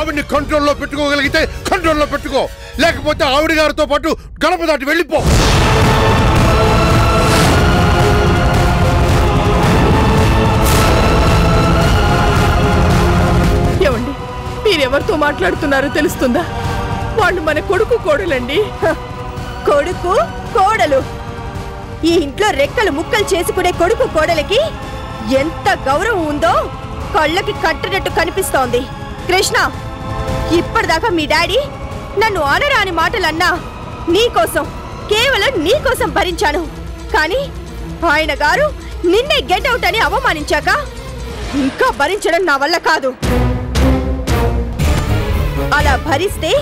ఆవిడ్ని కంట్రోల్లో పెట్టుకోగలిగితే కంట్రోల్లో పెట్టుకో, లేకపోతే ఆవిడ గారితో పాటు గడప దాటి వెళ్ళిపో. ఏమండి, మీరెవరితో మాట్లాడుతున్నారో తెలుస్తుందా? వాళ్ళు మన కొడుకు కోడలండి. కొడుకు కోడలు, ఈ ఇంట్లో రెక్కలు ముక్కలు చేసుకునే కొడుకు కోడలికి ఎంత గౌరవం ఉందో కళ్ళకి కట్టినట్టు కనిపిస్తోంది. కృష్ణ, ఇప్పటిదాకా మీ డాడీ నన్ను అనరాని మాటలన్నా నీకోసం, కేవలం నీకోసం భరించాను. కానీ ఆయన గారు నిన్నే గెట్ అవుట్ అని అవమానించాక ఇంకా భరించడం నా వల్ల కాదు. అలా భరిస్తే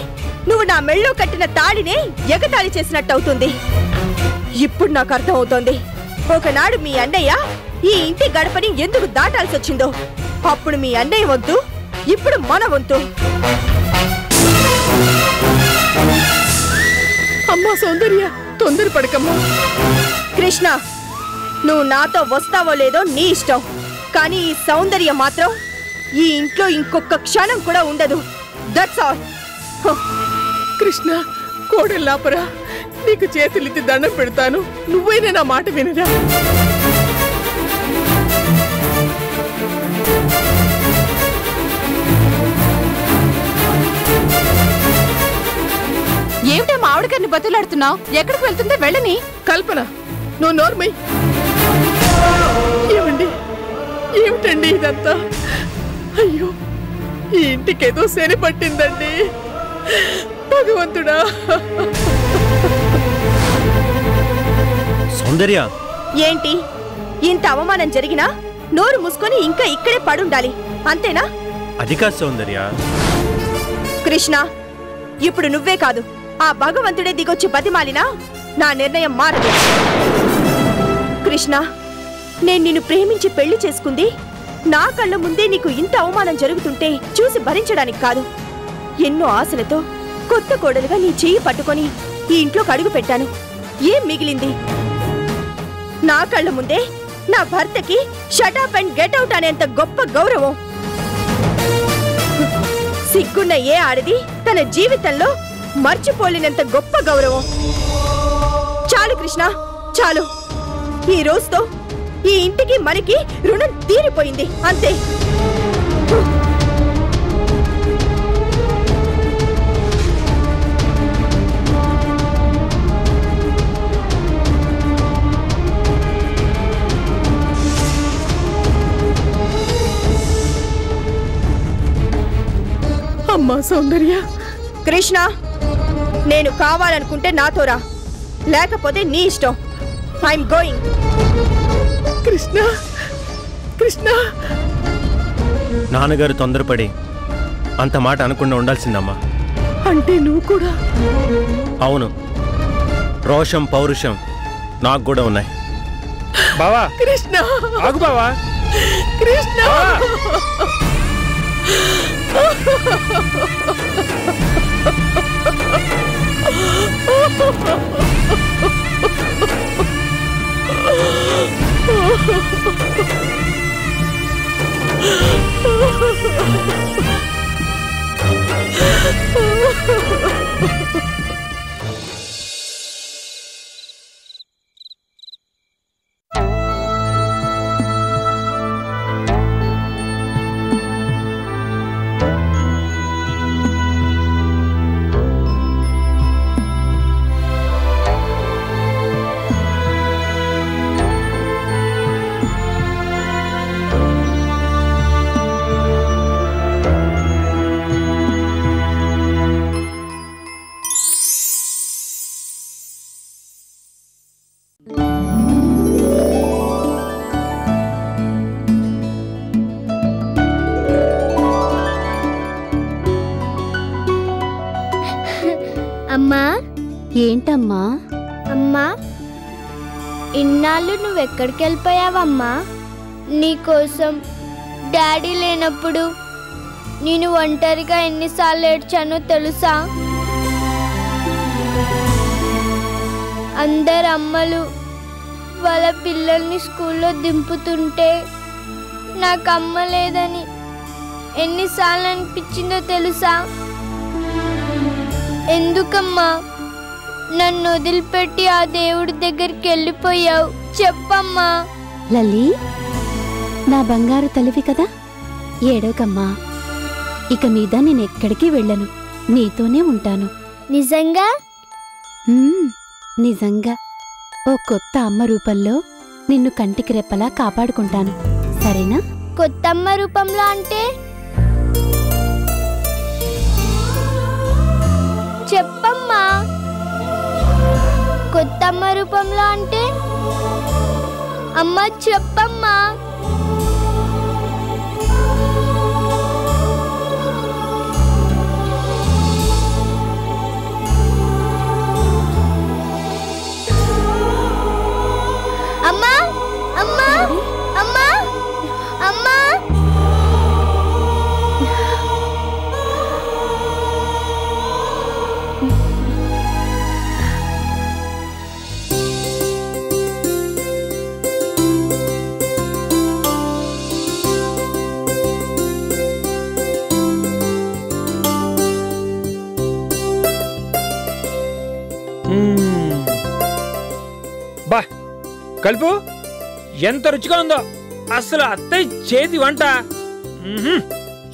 నువ్వు నా మెళ్ళో కట్టిన తాళినే ఎగతాళి చేసినట్టవుతుంది. ఇప్పుడు నాకు అర్థం అవుతోంది, ఒకనాడు మీ అన్నయ్య ఈ ఇంటి గడపని ఎందుకు దాటాల్సి వచ్చిందో. అప్పుడు మీ అన్నయ్య వద్దు, ఇప్పుడు మన వంతు. అమ్మా సౌందర్య, తొందరపడకమ్మా. కృష్ణ, నువ్వు నాతో వస్తావో లేదో నీ ఇష్టం, కానీ ఈ సౌందర్య మాత్రం ఈ ఇంట్లో ఇంకొక క్షణం కూడా ఉండదు. That's all. కృష్ణ, కోడల్లాపరా, నీకు చేతులెత్తి దండం పెడతాను, నువ్వైనా నా మాట వినరా? ఏమిటో మామిడికాయని బతులాడుతున్నావు? ఎక్కడికి వెళ్తుందో వెళ్ళని. కల్పన, నువ్వు నోర్మై. ఏమండి, ఏమిటండి ఇదంతా? అయ్యో, ఈ ఇంటికేదో శని పట్టిందండి. భగవంతుడా. సౌందర్య, ఏంటి ఇంత అవమానం జరిగినా నోరు మూసుకొని ఇంకా ఇక్కడే పడుండాలి, అంతేనా? అది కాదు సౌందర్య. కృష్ణ, ఇప్పుడు నువ్వే కాదు, ఆ భగవంతుడే దిగొచ్చి బతిమాలినా నా నిర్ణయం మారదు. కృష్ణ, నేను నిన్ను ప్రేమించి పెళ్లి చేసుకుంది నా కళ్ళ ముందే నీకు ఇంత అవమానం జరుగుతుంటే చూసి భరించడానికి కాదు. ఎన్నో ఆశలతో కొత్త కోడలుగా నీ చెయ్యి పట్టుకొని ఈ ఇంట్లోకి అడుగు పెట్టాను. ఏం మిగిలింది? నా కళ్ళ ముందే నా భర్తకి షటప్ అండ్ గెట్ అవుట్ అనేంత గొప్ప గౌరవం. సిగ్గున్న ఏ ఆడది తన జీవితంలో మర్చిపోలేనంత గొప్ప గౌరవం. చాలు కృష్ణ, చాలు. ఈ రోజుతో ఈ ఇంటికి మనకి రుణం తీరిపోయింది, అంతే. అమ్మా సౌందర్య. కృష్ణ, నేను కావాలనుకుంటే నాతో రా, లేకపోతే నీ ఇష్టం. I'm going. కృష్ణ, కృష్ణ. నాన్నగారు తొందరపడి అంత మాట అనకుండా ఉండాల్సిందమ్మా. అంటే నువ్వు కూడా? అవును, రోషం పౌరుషం నాకు కూడా ఉన్నాయి. బావా, కృష్ణ ఆగు బావా. కృష్ణ. అమ్మా. ఏంటమ్మా? అమ్మా, ఇన్నాళ్ళు నువ్వెక్కడికి వెళ్ళిపోయావమ్మా? నీకోసం డాడీ లేనప్పుడు నేను ఒంటరిగా ఎన్నిసార్లు ఏడ్చానో తెలుసా? అందరు అమ్మలు వాళ్ళ పిల్లల్ని స్కూల్లో దింపుతుంటే నాకు అమ్మ లేదని ఎన్నిసార్లు అనిపించిందో తెలుసా? ఎందుకమ్మా నన్ను వదిలిపెట్టి ఆ దేవుడి దగ్గరికి వెళ్ళిపోయావు? చెప్పమ్మా. లల్లి, నా బంగారు తల్లివి కదా, ఏడవకమ్మా. ఇక మీద నేనెక్కడికి వెళ్ళను, నీతోనే ఉంటాను. నిజంగా? నిజంగా. ఓ కొత్త అమ్మ రూపంలో నిన్ను కంటికి రెప్పలా కాపాడుకుంటాను, సరేనా? కొత్తమ్మ రూపంలో అంటే? చెప్పమ్మా. కొత్తమ్మ రూపంలో అంటే? అమ్మ చెప్పమ్మా. అమ్మా అమ్మా అమ్మా అమ్మా. బా కలుపు, ఎంత రుచిగా ఉందో అసలు అత్తయ్య చేతి వంట.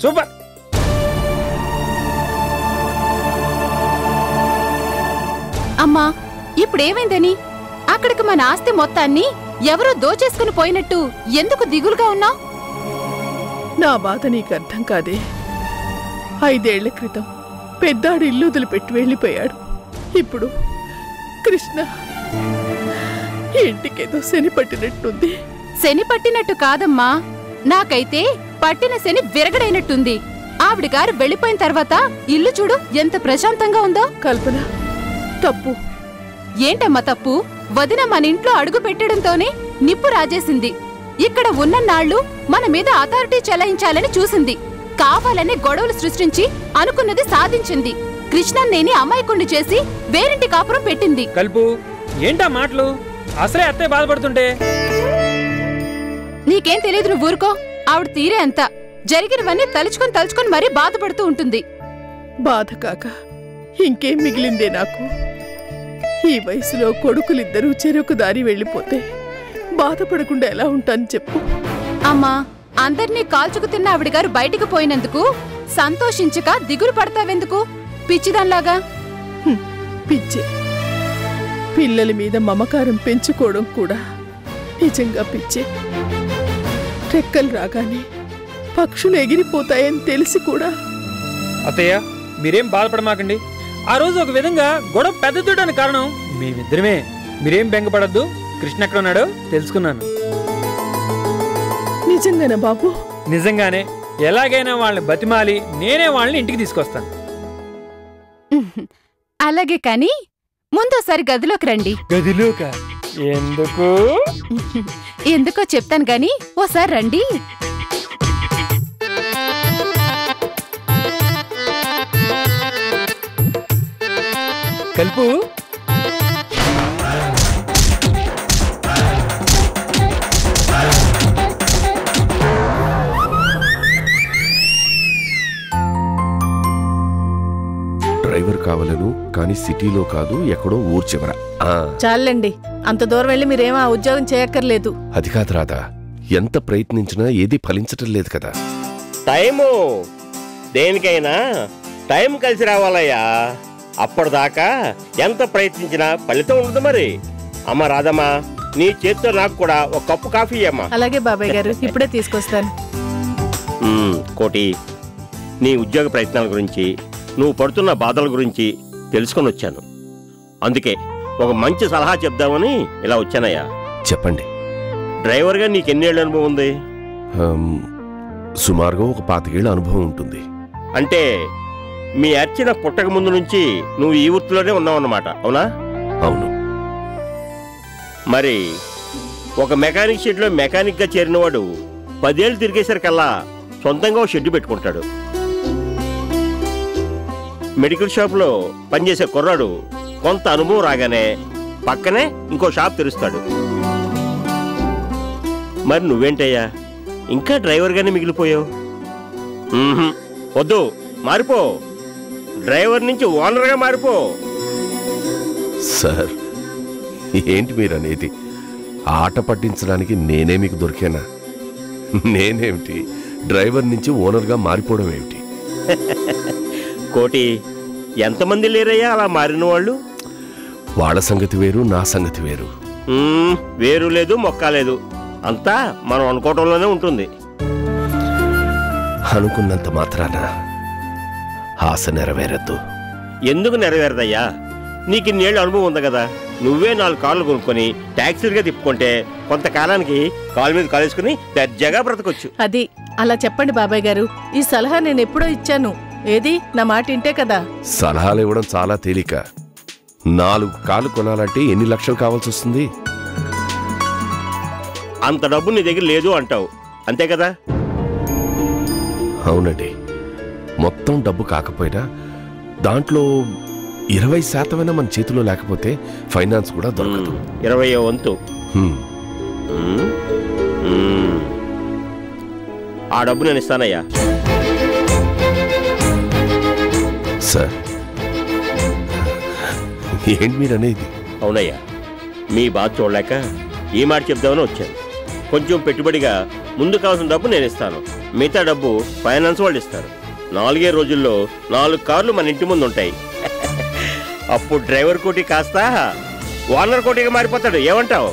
సూపర్. అమ్మా, ఇప్పుడేమైందని? అక్కడికి మన ఆస్తి మొత్తాన్ని ఎవరో దోచేసుకుని పోయినట్టు ఎందుకు దిగులుగా ఉన్నావు? నా బాధ నీకు అర్థం కాదే. 5 ఏళ్ల క్రితం పెద్దాడు ఇల్లు వదిలిపెట్టి వెళ్ళిపోయాడు. ఇప్పుడు కృష్ణ ఇంటికేదో శని పట్టినట్టుంది. శని పట్టినట్టు కాదమ్మా, నాకైతే పట్టిన శని విరగడైనట్టుంది. ఆవిడ గారు వెళ్ళిపోయిన తర్వాత ఇల్లు చూడు ఎంత ప్రశాంతంగా ఉందో. కల్పన, తప్పు. ఏంటమ్మా తప్పు? వదిన మన ఇంట్లో అడుగు పెట్టడంతోనే నిప్పు రాజేసింది. ఇక్కడ ఉన్న నాళ్లు మన మీద అథారిటీ చెలాయించాలని చూసింది. కావాలనే గొడవలు సృష్టించి అనుకున్నది సాధించింది. కృష్ణన్నేని అమాయకుణ్ణి చేసి వేరింటి కాపురం పెట్టింది. కలుపు, ఏంటా మాటలు? అసలే అత్తయ్య బాధపడుతుంటే. నీకేం తెలియదు, నువ్వు ఊరుకో. ఆవిడ తీరే అంత జరిగినవన్నీ తలుచుకొని మరీ బాధపడుతూ ఉంటుంది. బాధ కాక ఇంకేం మిగిలిందే నాకు? ఈ వయసులో కొడుకులిద్దరూ చెరుకు దారి వెళ్ళిపోతే బాధపడకుండా ఎలా ఉంటాను చెప్పు? అమ్మా, అందర్నీ కాల్చుకు తిన్న ఆవిడ గారు బయటికి పోయినందుకు సంతోషించక దిగులు పడతావెందుకు పిచ్చిదాన్లాగా? పిచ్చి. పిల్లల మీద మమకారం పెంచుకోవడం కూడా నిజంగా పిచ్చే. రెక్కలు రాగానే పక్షులు ఎగిరిపోతాయని తెలిసి కూడా. అత్తయ్య, మీరేం బాధపడమాకండి. ఆ రోజు ఒక విధంగా గొడవ పెద్ద తూయడానికి కారణం మేమిద్దరమే. మీరేం బెంగపడద్దు. కృష్ణ ఎక్కడ ఉన్నాడో తెలుసుకున్నాను. నిజంగానా బాబు? నిజంగానే. ఎలాగైనా వాళ్ళని బతిమాలి నేనే వాళ్ళని ఇంటికి తీసుకొస్తాను. అలాగే కాని ముందోసారి గదిలోకి రండి. గదిలోక? ఎందుకు? ఎందుకో చెప్తాను గాని ఓసారి రండి. కలుపు. డ్రైవర్ కావాలను, కానీ సిటీలో కాదు, ఎక్కడో ఊరు చివర. చాలండి, అంత దూరం వెళ్ళి మీరేమో ఆ ఉద్యోగం చేయక్కర్లేదు. అది కాదు రాదా, ఎంత ప్రయత్నించినా ఏది ఫలించటం లేదు కదా. టైము దేనికైనా టైం కలిసి రావాలయ్యా. అప్పటిదాకా ఎంత ప్రయత్నించినా ఫలితం ఉండదు. మరి అమ్మ రాధమ్మా, నీ చేత్తో నాకు కూడా ఒక కప్పు కాఫీ అమ్మా. అలాగే బాబాయ్ గారు, ఇప్పుడే తీసుకొస్తాను. కోటి, నీ ఉద్యోగ ప్రయత్నాల గురించి, నువ్వు పడుతున్న బాధల గురించి తెలుసుకొని వచ్చాను. అందుకే ఒక మంచి సలహా చెప్దామని ఇలా వచ్చానయ్యా. చెప్పండి. డ్రైవర్గా నీకెన్నేళ్ళ అనుభవం ఉంది? సుమారుగా ఒక 25 ఏళ్ల అనుభవం ఉంటుంది. అంటే మీ అర్చన పుట్టక ముందు నుంచి నువ్వు ఈ వృత్తిలోనే ఉన్నావన్నమాట, అవునా? అవును. మరి ఒక మెకానిక్ షెడ్లో మెకానిక్గా చేరినవాడు 10 ఏళ్ళు తిరిగేసరికల్లా సొంతంగా షెడ్ పెట్టుకుంటాడు. మెడికల్ షాప్లో పనిచేసే కుర్రాడు కొంత అనుభవం రాగానే పక్కనే ఇంకో షాప్ తెరుస్తాడు. మరి నువ్వేంటయ్యా ఇంకా డ్రైవర్గానే మిగిలిపోయావు? వద్దు, మారిపో. డ్రైవర్ నుంచి ఓనర్గా మారిపో. సార్, ఏంటి మీరనేది? ఆట పట్టించడానికి నేనే మీకు దొరికానా? నేనేమిటి డ్రైవర్ నుంచి ఓనర్గా మారిపోవడం ఏమిటి? కోటి, ఎంతమంది లేరయ్యా అలా మారిన వాళ్ళు? వాళ్ళ సంగతి వేరు, నా సంగతి వేరు. వేరు లేదు, మొక్క లేదు. అంతా మనం అనుకోవటంలోనే ఉంటుంది. అనుకున్నంత మాత్రాన ఆశ నెరవేరద్దు. ఎందుకు నెరవేరదయ్యా? నీకు ఇన్నేళ్ళు అనుభవం ఉంది కదా. నువ్వే 4 కార్లు కొనుక్కొని ట్యాక్సీలుగా తిప్పుకుంటే కొంతకాలానికి కాలు మీద కాలేసుకుని దర్జాగా బ్రతకొచ్చు. అది అలా చెప్పండి బాబాయ్ గారు. ఈ సలహా నేను ఎప్పుడో ఇచ్చాను. ఏది నా మాట ఇంటే కదా. సలహాలు ఇవ్వడం చాలా తేలిక. 4 కార్లు కొనాలంటే ఎన్ని లక్షలు కావాల్సి వస్తుంది? అంత డబ్బు నీ దగ్గర లేదు అంటావు, అంతే కదా? అవునండి. మొత్తం డబ్బు కాకపోయినా దాంట్లో 20% మన చేతిలో లేకపోతే ఫైనాన్స్ కూడా దొరకదు. 20వ వంతు. ఆ డబ్బు నేను ఇస్తానయ్యా. సార్, ఏంటి మీరు అనేది? అవునయ్యా, మీ బాధ చూడలేక ఈ మాట చెప్దామని వచ్చాను. కొంచెం పెట్టుబడిగా ముందు కావాల్సిన డబ్బు నేను ఇస్తాను, మిగతా డబ్బు ఫైనాన్స్ వాళ్ళు ఇస్తారు. 4 రోజుల్లో 4 కార్లు మన ఇంటి ముందు ఉంటాయి. అప్పుడు డ్రైవర్ కోటి కాస్త ఓనర్ కోటిగా మారిపోతాడు. ఏమంటావు?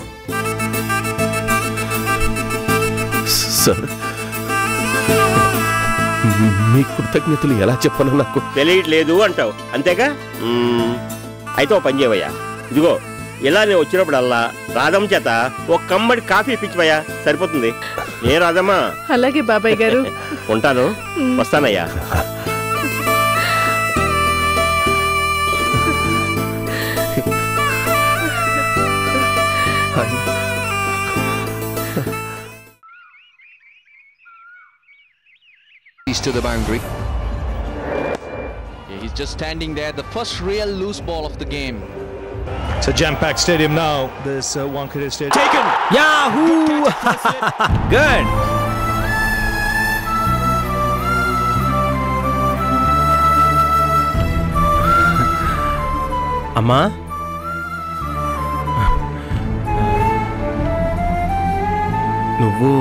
సార్, మీ కృతజ్ఞతలు ఎలా చెప్పను నాకు తెలియట్లేదు అంటావు, అంతేగా? అయితే ఓ పని చేయవయ్యా. ఇదిగో ఇలా నేను వచ్చినప్పుడల్లా రాధమ్మ చేత ఒక కమ్మడి కాఫీ ఇప్పించవయ్యా, సరిపోతుంది. ఏ రాధమ్మా? అలాగే బాబాయ్ గారు. ఉంటాను, వస్తానయ్యా. To the boundary. Yeah, he's just standing there. The first real loose ball of the game. It's a jam-packed stadium now. This Wankhede Stadium. Taken! Yahoo! Good! అమ్మా, నువ్వు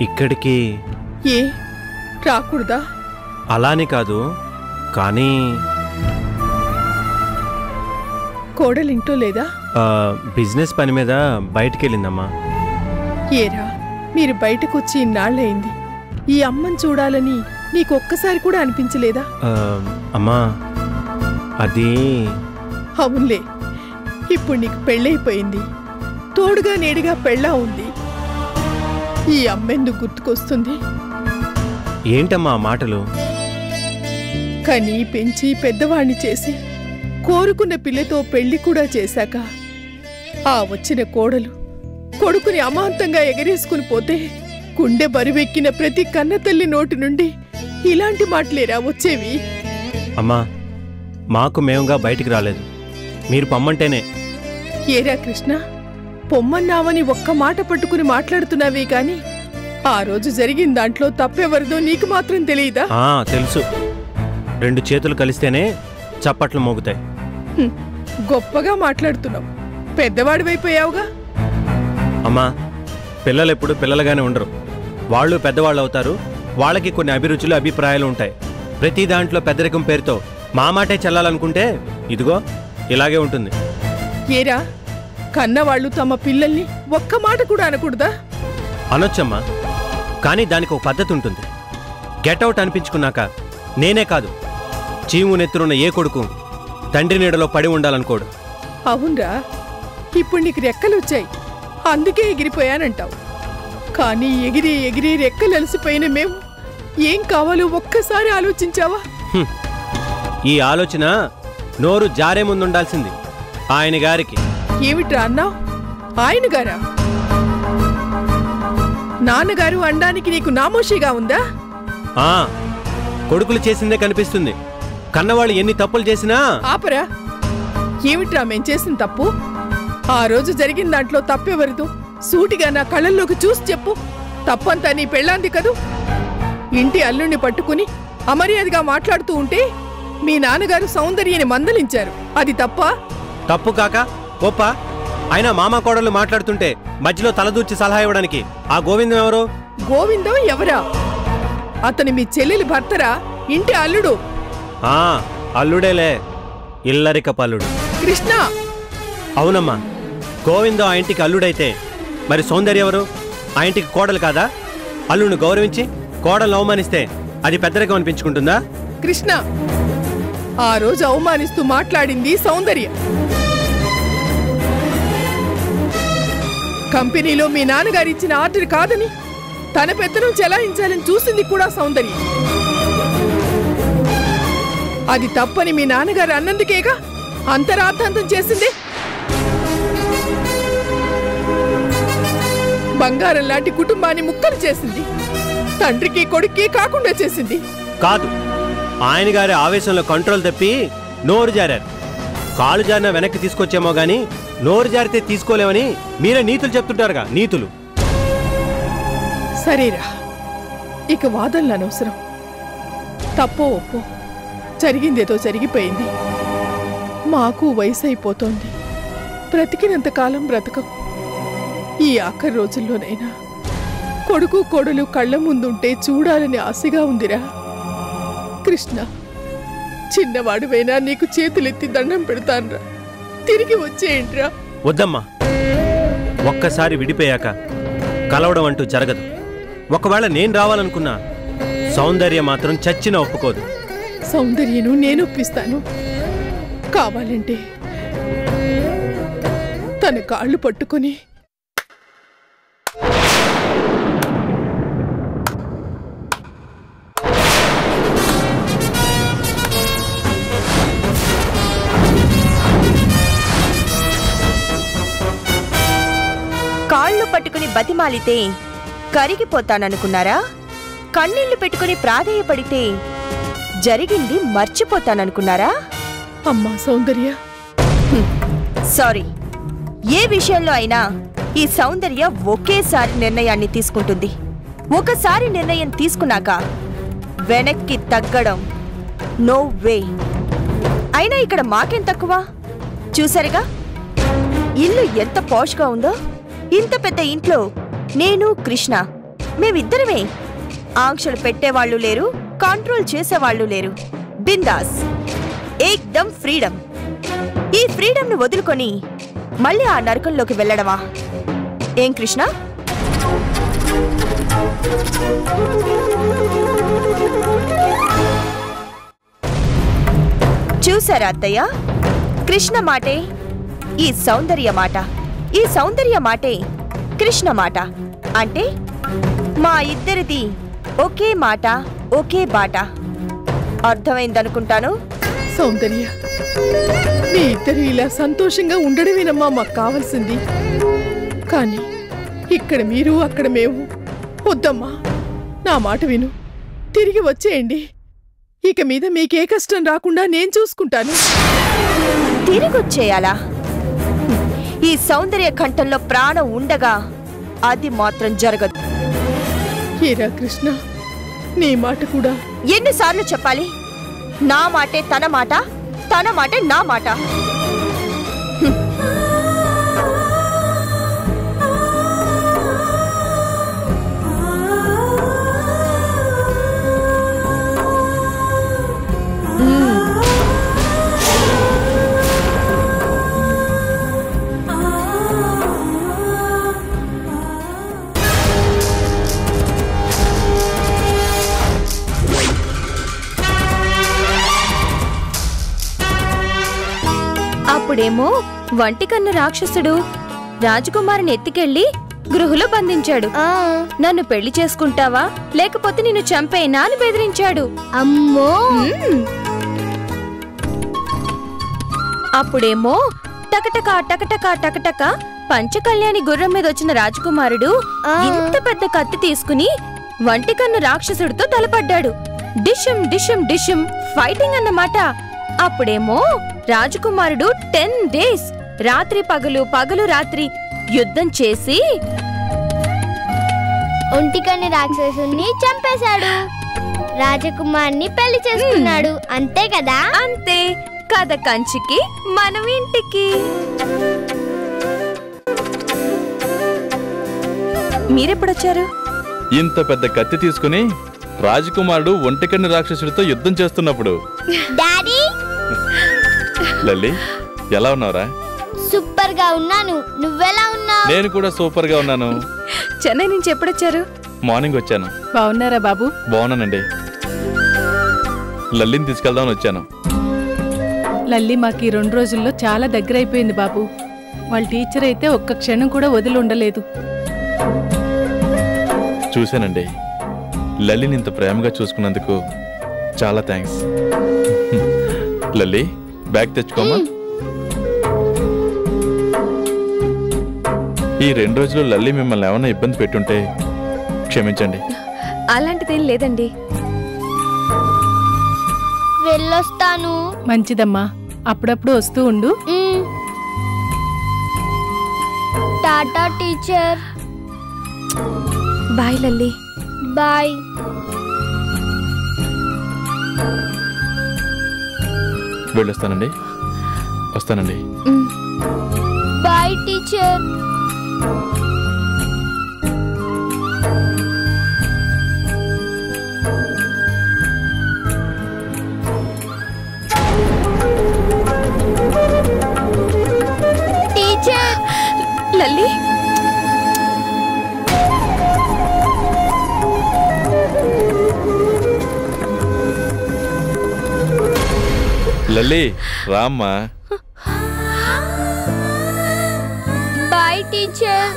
ఇక్కడికి ఏ రాకూడదా? అలానే కాదు, కానీ కోడలింటో లేదా? బిజినెస్ పని మీద బయటికి వెళ్ళిందమ్మా. ఏరా, మీరు బయటకొచ్చి ఇన్నాళ్ళయింది. ఈ అమ్మని చూడాలని నీకొక్కసారి కూడా అనిపించలేదా? అమ్మా, అది అవునులే, ఇప్పుడు నీకు పెళ్ళైపోయింది, తోడుగా నేడుగా పెళ్ళా ఉంది. ఈ అమ్మెందుకు గుర్తుకొస్తుంది? ఏంటమ్మా మాటలు? కని పెంచి పెద్దవాణ్ణి చేసి కోరుకున్న పిల్లతో పెళ్లి కూడా చేశాక ఆ వచ్చిన కోడలు కొడుకుని అమాంతంగా ఎగరేసుకుని పోతే గుండె బరువెక్కిన ప్రతి కన్న తల్లి నోటి నుండి ఇలాంటి మాటలేరా వచ్చేవి? అమ్మా, మాకు మేముగా బయటికి రాలేదు, మీరు పొమ్మంటేనే. ఏరా కృష్ణ, పొమ్మన్నావని ఒక్క మాట పట్టుకుని మాట్లాడుతున్నావే కాని ఆ రోజు జరిగిన దాంట్లో తప్పెవరిదో నీకు మాత్రం తెలియదా? తెలుసు. 2 చేతులు కలిస్తేనే చప్పట్లు మోగుతాయి. గొప్పగా మాట్లాడుతున్నావు, పెద్దవాడివైపోయావుగా. అమ్మా, పిల్లలెప్పుడు పిల్లలుగానే ఉండరు. వాళ్ళు పెద్దవాళ్ళు అవుతారు. వాళ్ళకి కొన్ని అభిరుచులు, అభిప్రాయాలు ఉంటాయి. ప్రతి దాంట్లో పెద్దరికం పేరుతో మా మాటే చెల్లాలనుకుంటే ఇదిగో ఇలాగే ఉంటుంది. ఏరా, కన్నవాళ్ళు తమ పిల్లల్ని ఒక్క మాట కూడా అనకూడదా? అనొచ్చమ్మా, కానీ దానికి ఒక పద్ధతి ఉంటుంది. గెట్అవుట్ అనిపించుకున్నాక నేనే కాదు, చీము నెత్తురున్న ఏ కొడుకు తండ్రి నీడలో పడి ఉండాలనుకోడు. అవునరా, ఇప్పుడు నీకు రెక్కలొచ్చాయి, అందుకే ఎగిరిపోయానంటావు. కానీ ఎగిరి ఎగిరి రెక్కలలిసిపోయిన మేము ఏం కావాలో ఒక్కసారి ఆలోచించావా? ఈ ఆలోచన నోరు జారే ముందుండాల్సింది ఆయన గారికి. ఏమిట్రా అన్నావు? ఆయన గారా? నాన్నగారు అనడానికి నీకు నామోషిగా ఉందా? కొడుకులు చేసిందే కనిపిస్తుంది, కన్నవాళ్ళు ఎన్ని తప్పులు చేసినా. ఆపరా, ఏమిట్రా మేం చేసిన తప్పు? ఆ రోజు జరిగిన దాంట్లో తప్పెవరిదో సూటిగా నా కళ్ళల్లోకి చూసి చెప్పు. తప్పంతా నీ పెళ్ళాంది కదూ? ఇంటి అల్లుణ్ణి పట్టుకుని అమర్యాదగా మాట్లాడుతూ ఉంటే మీ నాన్నగారు సౌందర్యని మందలించారు. అది తప్ప? తప్పు కాక గొప్ప. అయినా మామ కోడళ్ళు మాట్లాడుతుంటే మధ్యలో తలదూర్చి సలహా ఇవ్వడానికి ఆ గోవిందం ఎవరు? గోవిందం ఎవరా? అతని మీ చెల్లెలి భర్తరా? ఇంటి అల్లుడు. అల్లుడేలే, ఇల్లరిక పల్లుడు. కృష్ణ. అవునమ్మా, గోవిందం ఆ ఇంటికి అల్లుడైతే మరి సౌందర్య ఎవరు? ఆ ఇంటికి కోడలు కాదా? అల్లుడిని గౌరవించి కోడలను అవమానిస్తే అది పెద్దరికం అనిపించుకుంటుందా? కృష్ణ, ఆ రోజు అవమానిస్తూ మాట్లాడింది సౌందర్య. కంపెనీలో మీ నాన్నగారు ఇచ్చిన ఆర్డర్ కాదని తన పెత్తనం చెలాయించాలని చూసింది కూడా సౌందర్య. అది తప్పని మీ నాన్నగారు అన్నందుకేగా అంతరార్థాంతం చేసింది. బంగారం లాంటి కుటుంబాన్ని ముక్కలు చేసింది. తండ్రికి కొడుక్కి కాకుండా చేసింది. కాదు, ఆయన గారి ఆవేశంలో కంట్రోల్ తప్పి నోరు జారారు. కాలు జారిన వెనక్కి తీసుకొచ్చేమో గాని నోరు జారితే తీసుకోలేమని మీరే నీతులు చెప్తుంటారుగా, నీతులు. సరేరా, ఇక వాదనలు అనవసరం. తప్పో ఒప్పో జరిగిందేదో జరిగిపోయింది. మాకు వయసు అయిపోతోంది. బ్రతికినంతకాలం బ్రతకం. ఈ ఆఖరి రోజుల్లోనైనా కొడుకు కోడలు కళ్ళ ముందుంటే చూడాలని ఆశగా ఉందిరా. కృష్ణ, చిన్నవాడివైనా నీకు చేతులెత్తి దండం పెడతాన్రా. తిరిగి వచ్చేయండిరా. వద్దమ్మా, ఒక్కసారి విడిపోయాక కలవడం అంటూ జరగదు. ఒకవేళ నేను రావాలనుకున్నా సౌందర్య మాత్రం చచ్చిన ఒప్పుకోదు. సౌందర్యను నేను ఒప్పిస్తాను. కావాలంటే తన కాళ్ళు పట్టుకొని కాళ్ళు పట్టుకుని బతిమాలితే కరిగిపోతాననుకున్నారా? కన్నీళ్లు పెట్టుకుని ప్రాధేయపడితే జరిగింది మర్చిపోతాననుకున్నారా? అమ్మా సౌందర్య, సారీ. ఏ విషయంలో అయినా ఈ సౌందర్య ఒకేసారి నిర్ణయాన్ని తీసుకుంటుంది. ఒకసారి నిర్ణయం తీసుకున్నాక వెనక్కి తగ్గడం నో వే. అయినా ఇక్కడ మాకేం తక్కువ? చూసారుగా ఇల్లు ఎంత పాష్గా ఉందో. ఇంత పెద్ద ఇంట్లో నేను కృష్ణ మేమిద్దరమే. ఆంక్షలు పెట్టేవాళ్లు లేరు, కంట్రోల్ చేసేవాళ్లు లేరు. బిందాస్, ఏక్దమ్ ఫ్రీడమ్. ఈ ఫ్రీడమ్ ను వదులుకొని మళ్ళీ ఆ నరకంలోకి వెళ్ళడమా? ఏం కృష్ణ? చూసారా అత్తయ్య? కృష్ణ మాటే ఈ సౌందర్య మాట, ఈ సౌందర్య మాటే కృష్ణ మాట. అంటే మా ఇద్దరిది ఒకే మాట, ఒకే బాట. అర్థమైందనుకుంటాను. సౌందర్య, మీ ఇద్దరు ఇలా సంతోషంగా ఉండడమేనమ్మా మాకు కావాల్సింది. కానీ ఇక్కడ మీరు, అక్కడ మేము. వద్దమ్మా, నా మాట విను. తిరిగి వచ్చేయండి. ఇక మీద మీకే కష్టం రాకుండా నేను చూసుకుంటాను. తిరిగొచ్చేయాలా? ఈ సౌందర్య కంఠంలో ప్రాణం ఉండగా అది మాత్రం జరగదు. ఏరా కృష్ణ, నీ మాట కూడా. ఎన్నిసార్లు చెప్పాలి? నా మాటే తన మాట, తన మాటే నా మాట. అప్పుడేమో వంటికన్ను రాక్షసుడు రాజకుమారిని ఎత్తికెళ్లి గృహలో బంధించాడు. నన్ను పెళ్లి చేసుకుంటావా లేకపోతే నిన్ను చంపేనా అని బెదిరించాడు. అమ్మో! అప్పుడేమో టకటకా టకటకా టకటకా పంచకళ్యాణి గుర్రం మీద వచ్చిన రాజకుమారుడు ఇంత పెద్ద కత్తి తీసుకుని వంటికన్ను రాక్షసుడితో తలపడ్డాడు. డిషం డిషం డిషం ఫైటింగ్ అన్నమాట. అప్పుడేమో రాజకుమారుడు 10 days రాత్రి పగలు పగలు రాత్రి యుద్ధం చేసి ఒంటికన్ను రాక్షసుని చంపేశాడు. రాజకుమార్ని పెళ్లి చేసుకున్నాడు అంతే కదా? అంతే. కథ కంచికి మనం ఇంటికి. మీరెప్పుడొచ్చారు? ఇంత పెద్ద కత్తి తీసుకుని రాజకుమారుడు ఒంటికన్ను రాక్షసుడితో యుద్ధం చేస్తున్నప్పుడు. డాడీ లల్లి ఎలా ఉన్నావురా? సూపర్ గా ఉన్నాను. నువ్వెలా ఉన్నావు? నేను కూడా సూపర్ గా ఉన్నాను. చెన్నై నుంచి ఎప్పుడొచ్చారు? మార్నింగ్ వచ్చాను. బాగున్నారా బాబు? బాగున్నానండి. లల్లిని తీసుకెళ్దామని వచ్చాను. లల్లి మాకు ఈ 2 రోజుల్లో చాలా దగ్గరైపోయింది బాబు. వాళ్ళ టీచర్ అయితే ఒక్క క్షణం కూడా వదిలి ఉండలేదు. చూశానండి. లల్లిని ఇంత ప్రేమగా చూసుకున్నందుకు చాలా థ్యాంక్స్. లల్లి బ్యాగ్ తెచ్చుకోమా. ఈ 2 రోజులు లల్లి మిమ్మల్ని ఏమైనా ఇబ్బంది పెట్టుంటే క్షమించండి. అలాంటిదేం లేదండి. వెళ్ళొస్తాను. మంచిదమ్మా, అప్పుడప్పుడు వస్తూ ఉండు. Tata teacher. Bye Lalli. Bye. వెళ్ళొస్తానండి. వస్తానండి. Bye teacher. Teacher. Lalli Lalli రామ్మా. Bye teacher.